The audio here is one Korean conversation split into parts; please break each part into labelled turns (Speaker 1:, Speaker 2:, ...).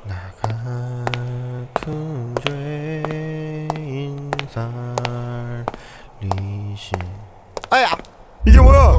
Speaker 1: 나 같은 죄인 살리신. 아야! 이게 뭐야?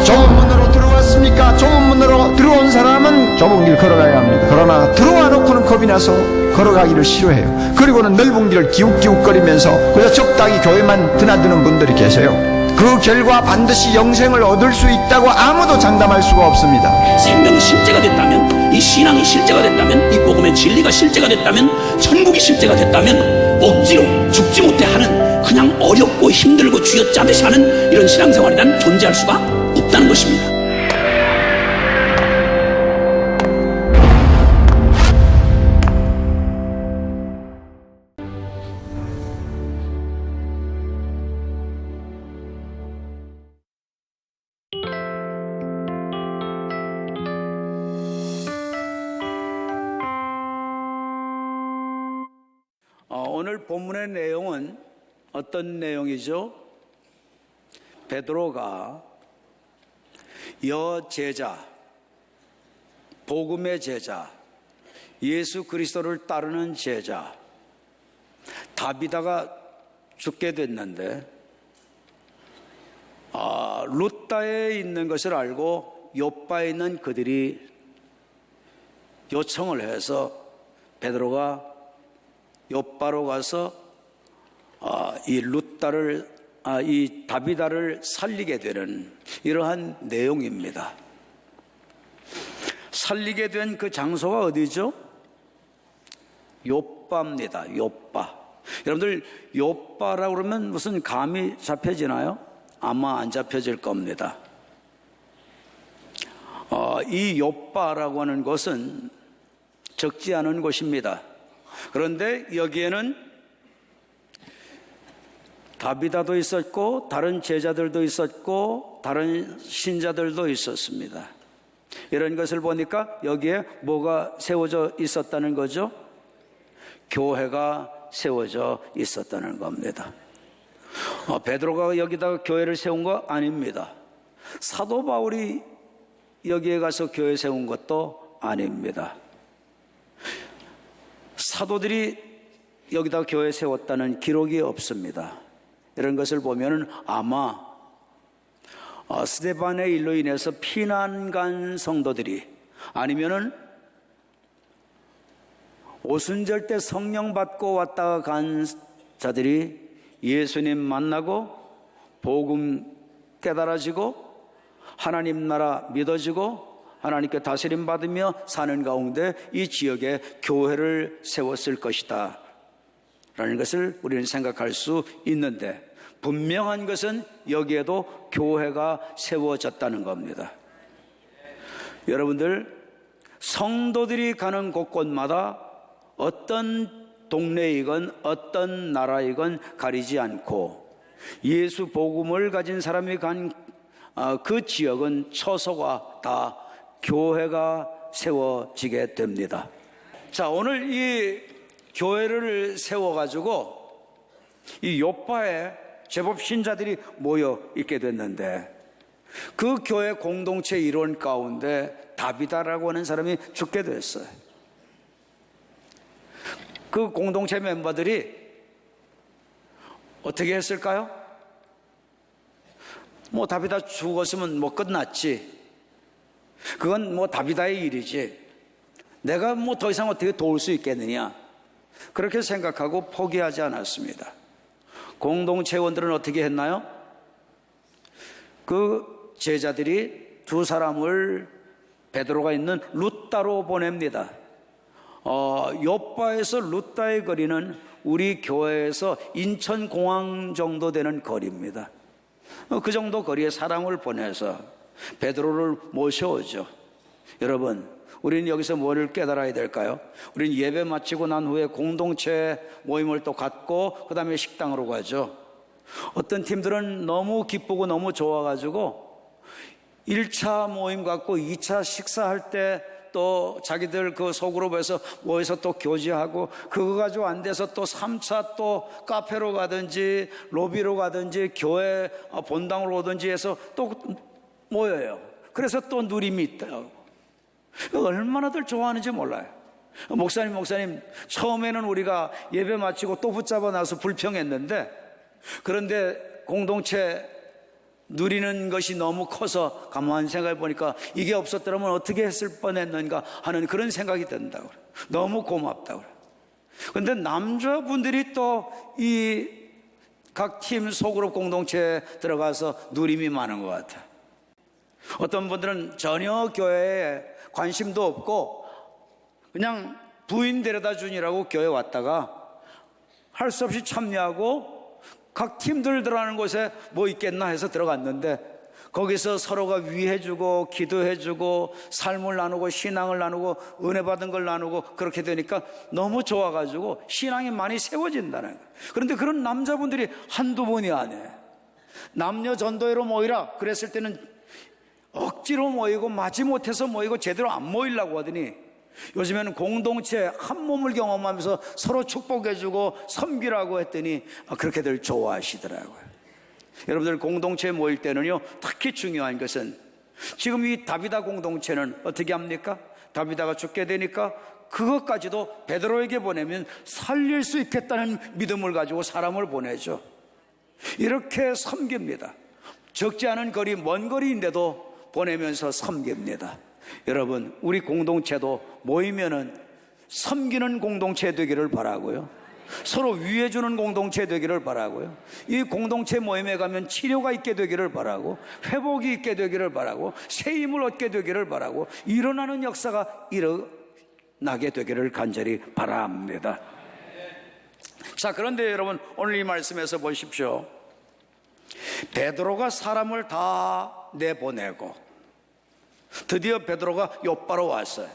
Speaker 2: 좁은 문으로 들어왔습니까? 좁은 문으로 들어온 사람은 좁은 길 걸어가야 합니다. 그러나 들어와 놓고는 겁이 나서 걸어가기를 싫어해요. 그리고는 넓은 길을 기웃기웃거리면서 그래서 적당히 교회만 드나드는 분들이 계세요. 그 결과 반드시 영생을 얻을 수 있다고 아무도 장담할 수가 없습니다.
Speaker 3: 생명이 실제가 됐다면, 이 신앙이 실제가 됐다면, 이 복음의 진리가 실제가 됐다면, 천국이 실제가 됐다면 억지로 죽지 못해 하는, 그냥 어렵고 힘들고 쥐어짜듯이 하는 이런 신앙생활이 난 존재할 수가 없다는 것입니다. 오늘 본문의 내용은 어떤 내용이죠? 베드로가 여제자, 복음의 제자, 예수 그리스도를 따르는 제자 다비다가 죽게 됐는데 룻다에 있는 것을 알고 욥바에 있는 그들이 요청을 해서 베드로가 욥바로 가서 이 룻다를 이 다비다를 살리게 되는 이러한 내용입니다. 살리게 된 그 장소가 어디죠? 욥바입니다. 욥바. 여러분들 욥바라고 그러면 무슨 감이 잡혀지나요? 아마 안 잡혀질 겁니다. 이 욥바라고 하는 곳은 적지 않은 곳입니다. 그런데 여기에는 다비다도 있었고 다른 제자들도 있었고 다른 신자들도 있었습니다. 이런 것을 보니까 여기에 뭐가 세워져 있었다는 거죠? 교회가 세워져 있었다는 겁니다. 베드로가 여기다가 교회를 세운 거 아닙니다. 사도 바울이 여기에 가서 교회 세운 것도 아닙니다. 사도들이 여기다 교회 세웠다는 기록이 없습니다. 이런 것을 보면 아마 스데반의 일로 인해서 피난 간 성도들이 아니면은 오순절 때 성령 받고 왔다가 간 자들이 예수님 만나고 복음 깨달아지고 하나님 나라 믿어지고 하나님께 다스림 받으며 사는 가운데 이 지역에 교회를 세웠을 것이다 라는 것을 우리는 생각할 수 있는데, 분명한 것은 여기에도 교회가 세워졌다는 겁니다. 여러분들, 성도들이 가는 곳곳마다 어떤 동네이건 어떤 나라이건 가리지 않고 예수 복음을 가진 사람이 간 그 지역은 처소가 다 교회가 세워지게 됩니다. 자, 오늘 이 교회를 세워가지고 이 욥바에 제법 신자들이 모여 있게 됐는데, 그 교회 공동체 일원 가운데 다비다라고 하는 사람이 죽게 됐어요. 그 공동체 멤버들이 어떻게 했을까요? 다비다 죽었으면 끝났지. 그건 다비다의 일이지. 내가 더 이상 어떻게 도울 수 있겠느냐. 그렇게 생각하고 포기하지 않았습니다. 공동체원들은 어떻게 했나요? 그 제자들이 두 사람을 베드로가 있는 룻다로 보냅니다. 욥바에서 룻다의 거리는 우리 교회에서 인천공항 정도 되는 거리입니다. 그 정도 거리에 사람을 보내서 베드로를 모셔오죠. 여러분, 우리는 여기서 뭐를 깨달아야 될까요? 우리는 예배 마치고 난 후에 공동체 모임을 또 갖고 그 다음에 식당으로 가죠. 어떤 팀들은 너무 기쁘고 너무 좋아가지고 1차 모임 갖고 2차 식사할 때 또 자기들 그 소그룹에서 모여서 또 교제하고, 그거 가지고 안 돼서 또 3차 또 카페로 가든지 로비로 가든지 교회 본당으로 오든지 해서 또 모여요. 그래서 또 누림이 있다고. 얼마나들 좋아하는지 몰라요. 목사님, 처음에는 우리가 예배 마치고 또 붙잡아 놔서 불평했는데, 그런데 공동체 누리는 것이 너무 커서 가만히 생각해 보니까 이게 없었더라면 어떻게 했을 뻔했는가 하는 그런 생각이 든다고 그래요. 너무 고맙다고 그래요. 그런데 남자분들이 또 이 각 팀 소그룹 공동체에 들어가서 누림이 많은 것 같아요. 어떤 분들은 전혀 교회에 관심도 없고 그냥 부인 데려다 주니라고 교회 왔다가 할 수 없이 참여하고 각 팀들 들어가는 곳에 뭐 있겠나 해서 들어갔는데, 거기서 서로가 위해주고 기도해주고 삶을 나누고 신앙을 나누고 은혜 받은 걸 나누고 그렇게 되니까 너무 좋아가지고 신앙이 많이 세워진다는 거예요. 그런데 그런 남자분들이 한두 분이 아니에요. 남녀 전도회로 모이라 그랬을 때는 억지로 모이고 마지못해서 모이고 제대로 안 모이려고 하더니, 요즘에는 공동체 한 몸을 경험하면서 서로 축복해주고 섬기라고 했더니 그렇게들 좋아하시더라고요. 여러분들 공동체에 모일 때는요, 특히 중요한 것은, 지금 이 다비다 공동체는 어떻게 합니까? 다비다가 죽게 되니까 그것까지도 베드로에게 보내면 살릴 수 있겠다는 믿음을 가지고 사람을 보내죠. 이렇게 섬깁니다. 적지 않은 거리, 먼 거리인데도 보내면서 섬깁니다. 여러분, 우리 공동체도 모이면은 섬기는 공동체 되기를 바라고요. 서로 위해주는 공동체 되기를 바라고요. 이 공동체 모임에 가면 치료가 있게 되기를 바라고, 회복이 있게 되기를 바라고, 새 힘을 얻게 되기를 바라고, 일어나는 역사가 일어나게 되기를 간절히 바랍니다. 자, 그런데 여러분, 오늘 이 말씀에서 보십시오. 베드로가 사람을 다 내보내고 드디어 베드로가 욥바로 왔어요.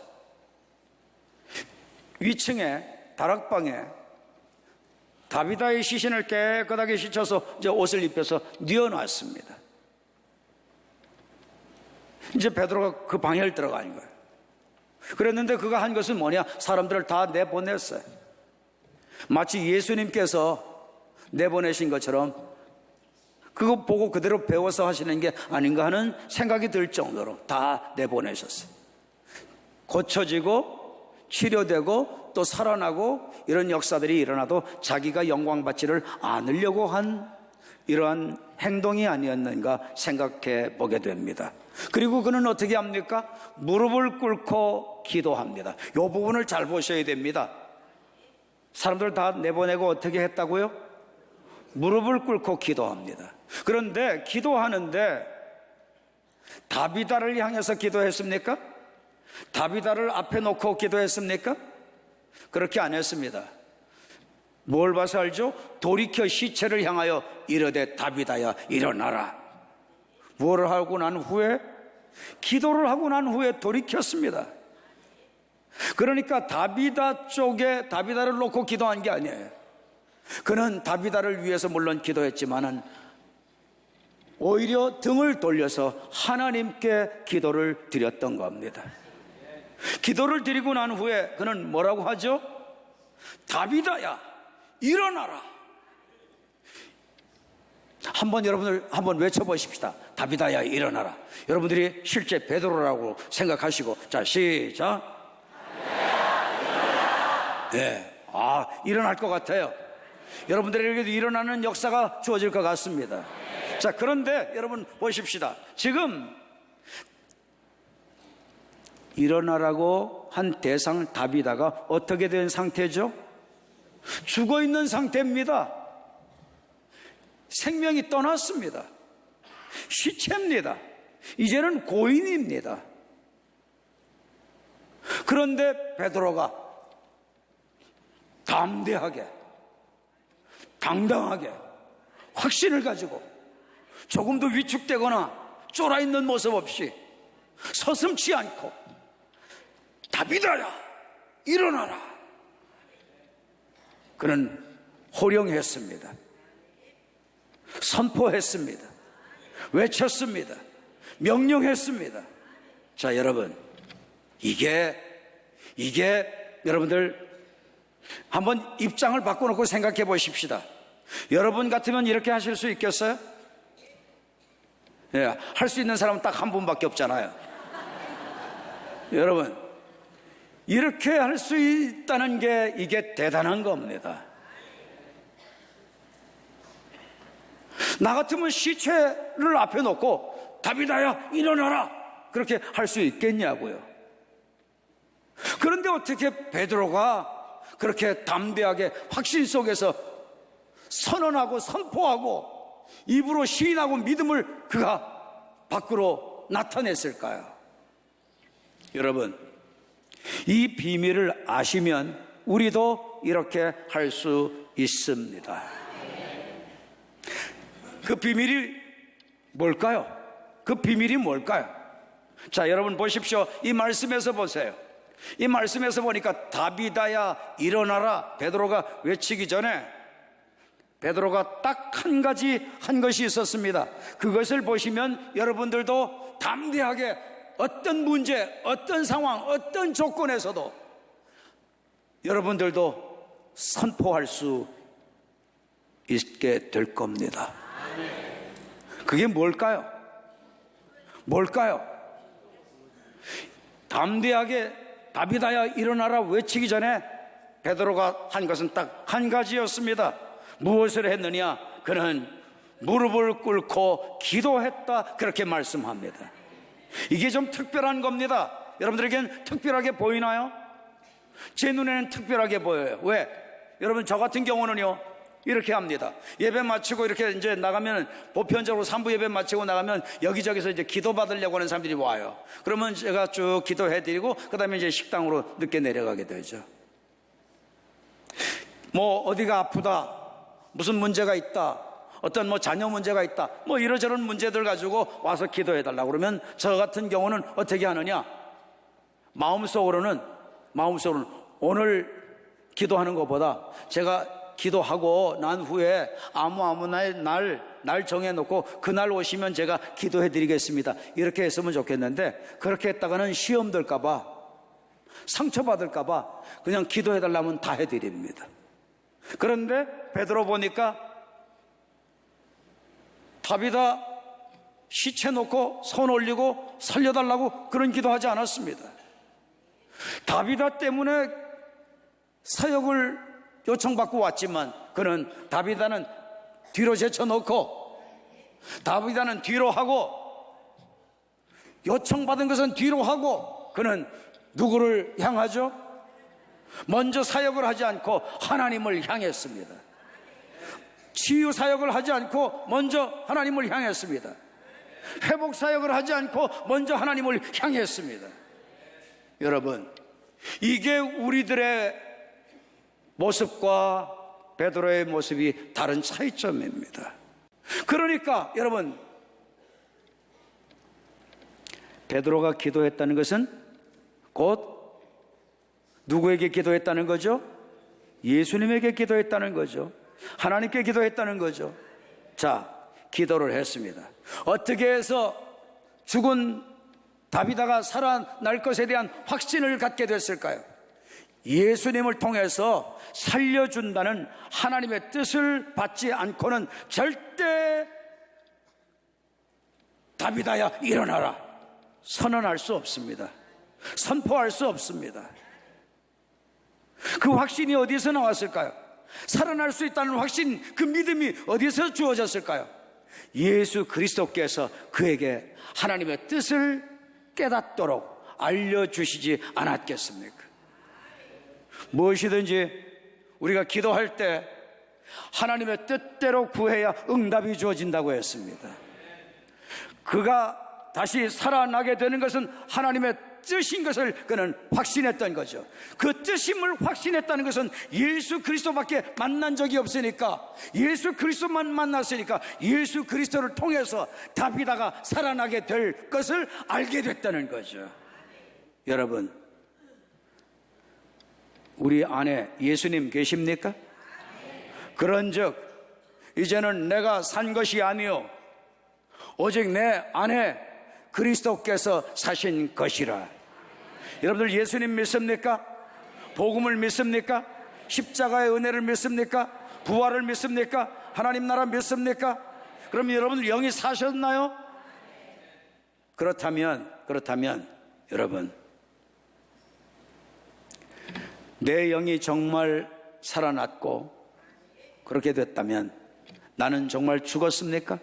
Speaker 3: 위층에 다락방에 다비다의 시신을 깨끗하게 씻어서 이제 옷을 입혀서 뉘어놨습니다. 이제 베드로가 그 방에 들어간 거예요. 그랬는데 그가 한 것은 뭐냐? 사람들을 다 내보냈어요. 마치 예수님께서 내보내신 것처럼 그거 보고 그대로 배워서 하시는 게 아닌가 하는 생각이 들 정도로 다 내보내셨어요. 고쳐지고 치료되고 또 살아나고 이런 역사들이 일어나도 자기가 영광받지를 않으려고 한 이러한 행동이 아니었는가 생각해 보게 됩니다. 그리고 그는 어떻게 합니까? 무릎을 꿇고 기도합니다. 이 부분을 잘 보셔야 됩니다. 사람들 다 내보내고 어떻게 했다고요? 무릎을 꿇고 기도합니다. 그런데 기도하는데 다비다를 향해서 기도했습니까? 다비다를 앞에 놓고 기도했습니까? 그렇게 안 했습니다. 뭘 봐서 알죠? 돌이켜 시체를 향하여 이르되 다비다야 일어나라. 뭐를 하고 난 후에? 기도를 하고 난 후에 돌이켰습니다. 그러니까 다비다 쪽에 다비다를 놓고 기도한 게 아니에요. 그는 다비다를 위해서 물론 기도했지만은 오히려 등을 돌려서 하나님께 기도를 드렸던 겁니다. 기도를 드리고 난 후에 그는 뭐라고 하죠? 다비다야 일어나라. 한번 여러분들 한번 외쳐보십시다. 다비다야 일어나라. 여러분들이 실제 베드로라고 생각하시고, 자 시작. 네, 일어날 것 같아요. 여러분들에게도 일어나는 역사가 주어질 것 같습니다. 자, 그런데 여러분 보십시다. 지금 일어나라고 한 대상 다비다가 어떻게 된 상태죠? 죽어 있는 상태입니다. 생명이 떠났습니다. 시체입니다. 이제는 고인입니다. 그런데 베드로가 담대하게, 당당하게, 확신을 가지고 조금도 위축되거나 쫄아있는 모습 없이 서슴지 않고 다비다야 일어나라. 그는 호령했습니다. 선포했습니다. 외쳤습니다. 명령했습니다. 자, 여러분, 이게 여러분들 한번 입장을 바꿔놓고 생각해 보십시다. 여러분 같으면 이렇게 하실 수 있겠어요? 예, 할 수 있는 사람은 딱 한 분밖에 없잖아요. 여러분, 이렇게 할 수 있다는 게 이게 대단한 겁니다. 나 같으면 시체를 앞에 놓고 다비다야 일어나라 그렇게 할 수 있겠냐고요. 그런데 어떻게 베드로가 그렇게 담대하게 확신 속에서 선언하고 선포하고 입으로 시인하고 믿음을 그가 밖으로 나타냈을까요? 여러분, 이 비밀을 아시면 우리도 이렇게 할 수 있습니다. 그 비밀이 뭘까요? 그 비밀이 뭘까요? 자, 여러분 보십시오. 이 말씀에서 보세요. 이 말씀에서 보니까 다비다야 일어나라 베드로가 외치기 전에 베드로가 딱 한 가지 한 것이 있었습니다. 그것을 보시면 여러분들도 담대하게 어떤 문제, 어떤 상황, 어떤 조건에서도 여러분들도 선포할 수 있게 될 겁니다. 그게 뭘까요? 뭘까요? 담대하게 다비다야 일어나라 외치기 전에 베드로가 한 것은 딱 한 가지였습니다. 무엇을 했느냐? 그는 무릎을 꿇고 기도했다 그렇게 말씀합니다. 이게 좀 특별한 겁니다. 여러분들에겐 특별하게 보이나요? 제 눈에는 특별하게 보여요. 왜? 여러분 저 같은 경우는요 이렇게 합니다. 예배 마치고 이렇게 이제 나가면 보편적으로 3부 예배 마치고 나가면 여기저기서 이제 기도 받으려고 하는 사람들이 와요. 그러면 제가 쭉 기도해드리고 그 다음에 이제 식당으로 늦게 내려가게 되죠. 뭐 어디가 아프다, 무슨 문제가 있다, 어떤 뭐 자녀 문제가 있다, 뭐 이러저런 문제들 가지고 와서 기도해달라고 그러면 저 같은 경우는 어떻게 하느냐? 마음속으로는 오늘 기도하는 것보다 제가 기도하고 난 후에 아무 날 정해놓고 그날 오시면 제가 기도해 드리겠습니다 이렇게 했으면 좋겠는데, 그렇게 했다가는 시험 들까봐, 상처받을까봐 그냥 기도해 달라면 다 해드립니다. 그런데 베드로 보니까 다비다 시체 놓고 손 올리고 살려달라고 그런 기도하지 않았습니다. 다비다 때문에 사역을 요청받고 왔지만 그는 다비다는 뒤로 제쳐놓고, 다비다는 뒤로 하고, 요청받은 것은 뒤로 하고, 그는 누구를 향하죠? 먼저 사역을 하지 않고 하나님을 향했습니다. 치유 사역을 하지 않고 먼저 하나님을 향했습니다. 회복 사역을 하지 않고 먼저 하나님을 향했습니다. 여러분, 이게 우리들의 모습과 베드로의 모습이 다른 차이점입니다. 그러니까 여러분, 베드로가 기도했다는 것은 곧 누구에게 기도했다는 거죠? 예수님에게 기도했다는 거죠. 하나님께 기도했다는 거죠. 자, 기도를 했습니다. 어떻게 해서 죽은 다비다가 살아날 것에 대한 확신을 갖게 됐을까요? 예수님을 통해서 살려준다는 하나님의 뜻을 받지 않고는 절대 다비다야 일어나라 선언할 수 없습니다. 선포할 수 없습니다. 그 확신이 어디서 나왔을까요? 살아날 수 있다는 확신, 그 믿음이 어디서 주어졌을까요? 예수 그리스도께서 그에게 하나님의 뜻을 깨닫도록 알려주시지 않았겠습니까? 무엇이든지 우리가 기도할 때 하나님의 뜻대로 구해야 응답이 주어진다고 했습니다. 그가 다시 살아나게 되는 것은 하나님의 뜻인 것을 그는 확신했던 거죠. 그 뜻임을 확신했다는 것은 예수 그리스도밖에 만난 적이 없으니까, 예수 그리스도만 만났으니까 예수 그리스도를 통해서 다비다가 살아나게 될 것을 알게 됐다는 거죠. 여러분, 우리 안에 예수님 계십니까? 그런즉 이제는 내가 산 것이 아니요 오직 내 안에 그리스도께서 사신 것이라. 여러분들 예수님 믿습니까? 복음을 믿습니까? 십자가의 은혜를 믿습니까? 부활을 믿습니까? 하나님 나라 믿습니까? 그럼 여러분들 영이 사셨나요? 그렇다면 여러분, 내 영이 정말 살아났고 그렇게 됐다면 나는 정말 죽었습니까?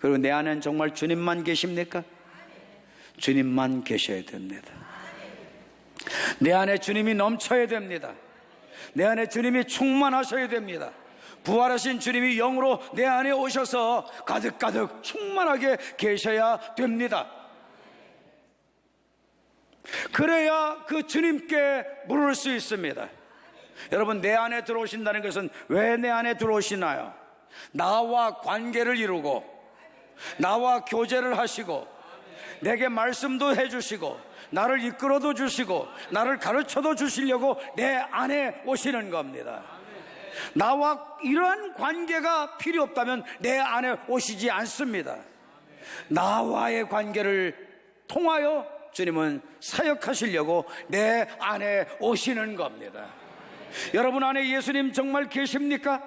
Speaker 3: 그리고 내 안엔 정말 주님만 계십니까? 주님만 계셔야 됩니다. 내 안에 주님이 넘쳐야 됩니다. 내 안에 주님이 충만하셔야 됩니다. 부활하신 주님이 영으로 내 안에 오셔서 가득가득 충만하게 계셔야 됩니다. 그래야 그 주님께 물을 수 있습니다. 여러분, 내 안에 들어오신다는 것은 왜 내 안에 들어오시나요? 나와 관계를 이루고 나와 교제를 하시고 내게 말씀도 해주시고 나를 이끌어도 주시고 나를 가르쳐도 주시려고 내 안에 오시는 겁니다. 나와 이러한 관계가 필요 없다면 내 안에 오시지 않습니다. 나와의 관계를 통하여 주님은 사역하시려고 내 안에 오시는 겁니다. 여러분 안에 예수님 정말 계십니까?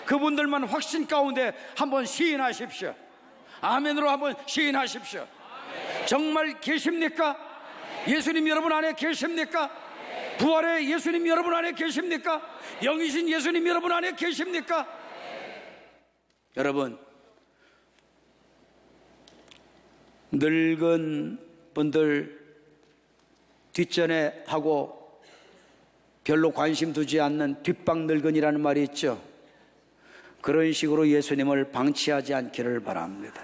Speaker 3: 그분들만 확신 가운데 한번 시인하십시오. 아멘으로 한번 시인하십시오. 정말 계십니까? 예수님 여러분 안에 계십니까? 부활의 예수님 여러분 안에 계십니까? 영이신 예수님 여러분 안에 계십니까? 여러분, 늙은 분들 뒷전에 하고 별로 관심 두지 않는 뒷방 늙은이라는 말이 있죠. 그런 식으로 예수님을 방치하지 않기를 바랍니다.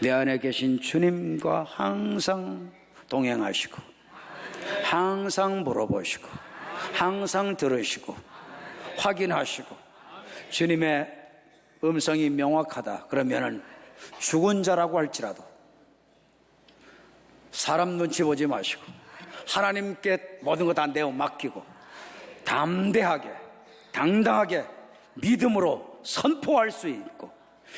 Speaker 3: 내 안에 계신 주님과 항상 동행하시고 항상 물어보시고 항상 들으시고 확인하시고 주님의 음성이 명확하다 그러면은 죽은 자라고 할지라도 사람 눈치 보지 마시고 하나님께 모든 것 다 내어 맡기고 담대하게 당당하게 믿음으로 선포할 수 있고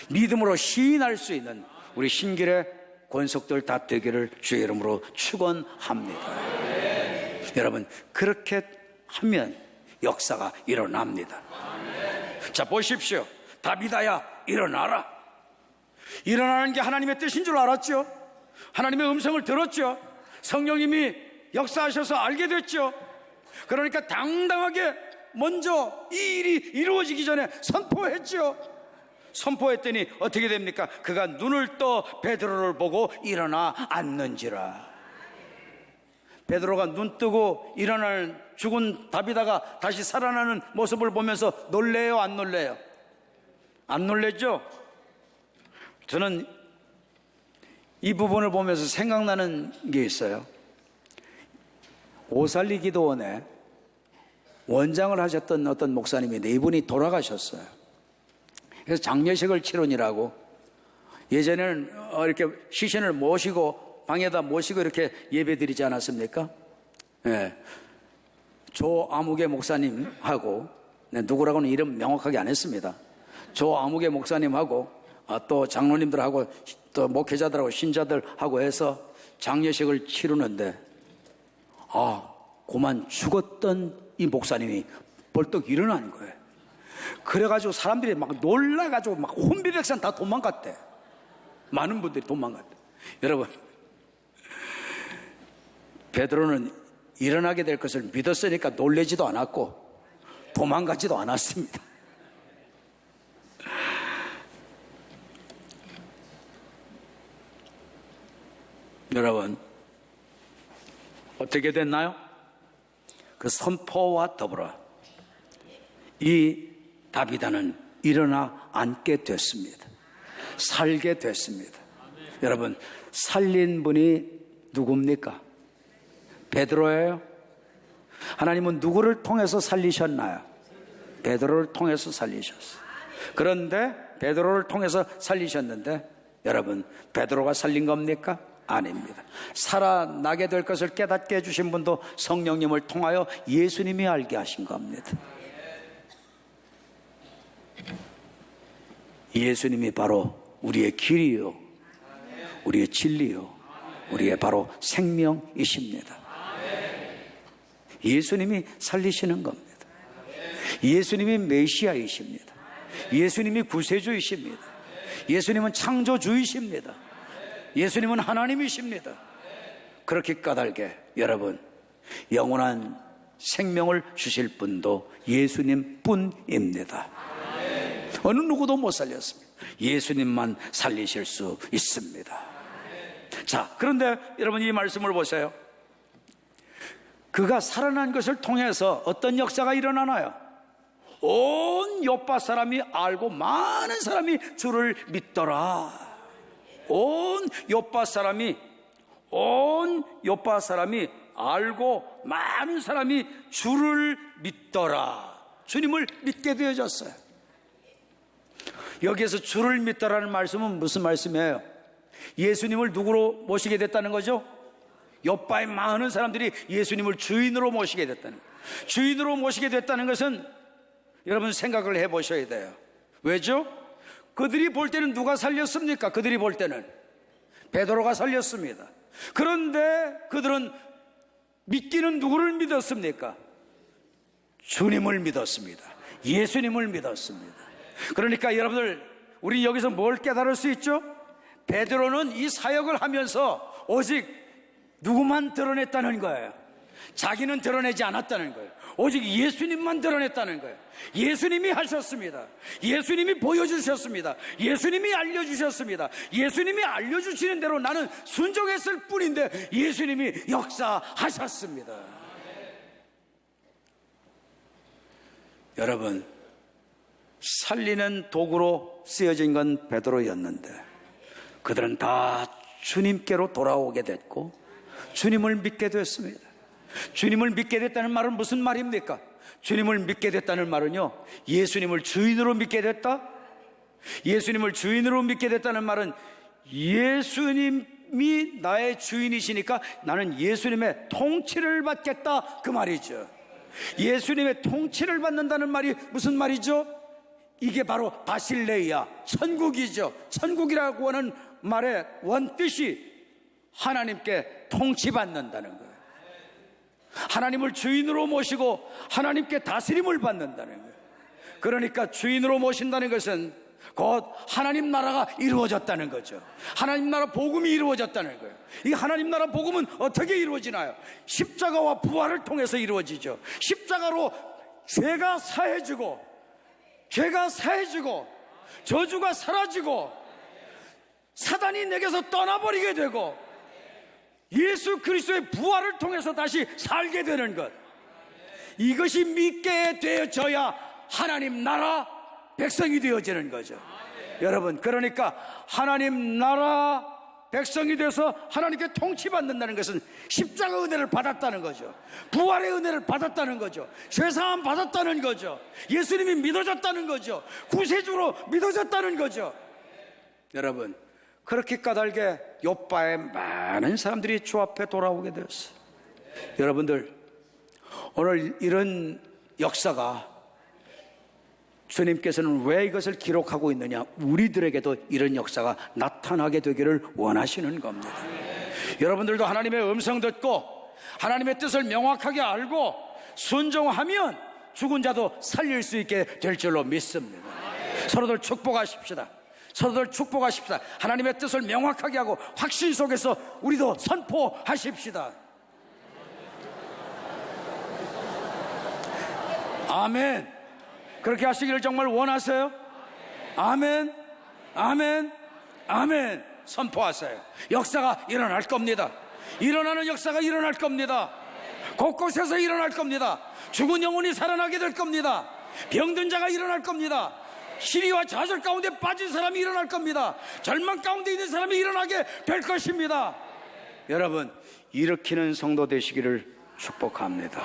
Speaker 3: 믿음으로 시인할 수 있는 우리 신길의 권속들 다 되기를 주의 이름으로 축원합니다. 여러분, 그렇게 하면 역사가 일어납니다. 자, 보십시오. 다비다야, 일어나라. 일어나는 게 하나님의 뜻인 줄 알았죠? 하나님의 음성을 들었죠? 성령님이 역사하셔서 알게 됐죠? 그러니까 당당하게 먼저 이 일이 이루어지기 전에 선포했죠? 선포했더니 어떻게 됩니까? 그가 눈을 떠 베드로를 보고 일어나 앉는지라. 베드로가 눈 뜨고 일어나는 죽은 다비다가 다시 살아나는 모습을 보면서 놀래요, 안 놀래요? 안 놀랬죠? 저는 이 부분을 보면서 생각나는 게 있어요. 오살리 기도원에 원장을 하셨던 어떤 목사님인데 이분이 돌아가셨어요. 그래서 장례식을 치르니라고 예전에는 이렇게 시신을 모시고 방에다 모시고 이렇게 예배 드리지 않았습니까? 예. 조아무개 목사님하고 누구라고는 이름 명확하게 안 했습니다. 조아무개 목사님하고 또 장로님들하고 또 목회자들하고 신자들하고 해서 장례식을 치르는데 그만 죽었던 이 목사님이 벌떡 일어나는 거예요. 그래가지고 사람들이 막 놀라가지고 막 혼비백산 다 도망갔대. 많은 분들이 도망갔대. 여러분, 베드로는 일어나게 될 것을 믿었으니까 놀래지도 않았고 도망가지도 않았습니다. 여러분, 어떻게 됐나요? 그 선포와 더불어 이 다비다는 일어나 앉게 됐습니다. 살게 됐습니다. 여러분, 살린 분이 누굽니까? 베드로예요? 하나님은 누구를 통해서 살리셨나요? 베드로를 통해서 살리셨어요. 그런데 베드로를 통해서 살리셨는데 여러분, 베드로가 살린 겁니까? 아닙니다. 살아나게 될 것을 깨닫게 해주신 분도 성령님을 통하여 예수님이 알게 하신 겁니다. 예수님이 바로 우리의 길이요, 우리의 진리요, 우리의 바로 생명이십니다. 예수님이 살리시는 겁니다. 예수님이 메시아이십니다. 예수님이 구세주이십니다. 예수님은 창조주이십니다. 예수님은 하나님이십니다. 그렇게 까닭에 여러분, 영원한 생명을 주실 분도 예수님 뿐입니다. 어느 누구도 못 살렸습니다. 예수님만 살리실 수 있습니다. 자, 그런데 여러분 이 말씀을 보세요. 그가 살아난 것을 통해서 어떤 역사가 일어나나요? 온 요파 사람이 알고 많은 사람이 주를 믿더라. 온 요파 사람이 알고 많은 사람이 주를 믿더라. 주님을 믿게 되어졌어요. 여기에서 주를 믿더라는 말씀은 무슨 말씀이에요? 예수님을 누구로 모시게 됐다는 거죠? 요파의 많은 사람들이 예수님을 주인으로 모시게 됐다는 거예요. 주인으로 모시게 됐다는 것은 여러분 생각을 해보셔야 돼요. 왜죠? 그들이 볼 때는 누가 살렸습니까? 그들이 볼 때는 베드로가 살렸습니다. 그런데 그들은 믿기는 누구를 믿었습니까? 주님을 믿었습니다. 예수님을 믿었습니다. 그러니까 여러분들, 우리 여기서 뭘 깨달을 수 있죠? 베드로는 이 사역을 하면서 오직 누구만 드러냈다는 거예요. 자기는 드러내지 않았다는 거예요. 오직 예수님만 드러냈다는 거예요. 예수님이 하셨습니다. 예수님이 보여주셨습니다. 예수님이 알려주셨습니다. 예수님이 알려주시는 대로 나는 순종했을 뿐인데 예수님이 역사하셨습니다. 여러분, 살리는 도구로 쓰여진 건 베드로였는데 그들은 다 주님께로 돌아오게 됐고 주님을 믿게 됐습니다. 주님을 믿게 됐다는 말은 무슨 말입니까? 주님을 믿게 됐다는 말은요, 예수님을 주인으로 믿게 됐다? 예수님을 주인으로 믿게 됐다는 말은 예수님이 나의 주인이시니까 나는 예수님의 통치를 받겠다, 그 말이죠. 예수님의 통치를 받는다는 말이 무슨 말이죠? 이게 바로 바실레이아, 천국이죠. 천국이라고 하는 말의 원뜻이 하나님께 통치받는다는 거예요. 하나님을 주인으로 모시고 하나님께 다스림을 받는다는 거예요. 그러니까 주인으로 모신다는 것은 곧 하나님 나라가 이루어졌다는 거죠. 하나님 나라 복음이 이루어졌다는 거예요. 이 하나님 나라 복음은 어떻게 이루어지나요? 십자가와 부활을 통해서 이루어지죠. 십자가로 죄가 사해지고 저주가 사라지고 사단이 내게서 떠나버리게 되고 예수 그리스도의 부활을 통해서 다시 살게 되는 것, 이것이 믿게 되어져야 하나님 나라 백성이 되어지는 거죠. 여러분, 그러니까 하나님 나라 백성이 돼서 하나님께 통치받는다는 것은 십자가 은혜를 받았다는 거죠. 부활의 은혜를 받았다는 거죠. 죄사함 받았다는 거죠. 예수님이 믿어졌다는 거죠. 구세주로 믿어졌다는 거죠. 여러분, 그렇게 까닭에 요파의 많은 사람들이 주 앞에 돌아오게 되었어요. 여러분들, 오늘 이런 역사가 주님께서는 왜 이것을 기록하고 있느냐? 우리들에게도 이런 역사가 나타나게 되기를 원하시는 겁니다. 여러분들도 하나님의 음성 듣고 하나님의 뜻을 명확하게 알고 순종하면 죽은 자도 살릴 수 있게 될 줄로 믿습니다. 서로들 축복하십시다. 서로들 축복하십시다. 하나님의 뜻을 명확하게 하고 확신 속에서 우리도 선포하십시다. 아멘. 그렇게 하시기를 정말 원하세요? 아멘, 아멘, 아멘. 선포하세요. 역사가 일어날 겁니다. 일어나는 역사가 일어날 겁니다. 곳곳에서 일어날 겁니다. 죽은 영혼이 살아나게 될 겁니다. 병든 자가 일어날 겁니다. 시리와 좌절 가운데 빠진 사람이 일어날 겁니다. 절망 가운데 있는 사람이 일어나게 될 것입니다. 여러분, 일으키는 성도 되시기를 축복합니다.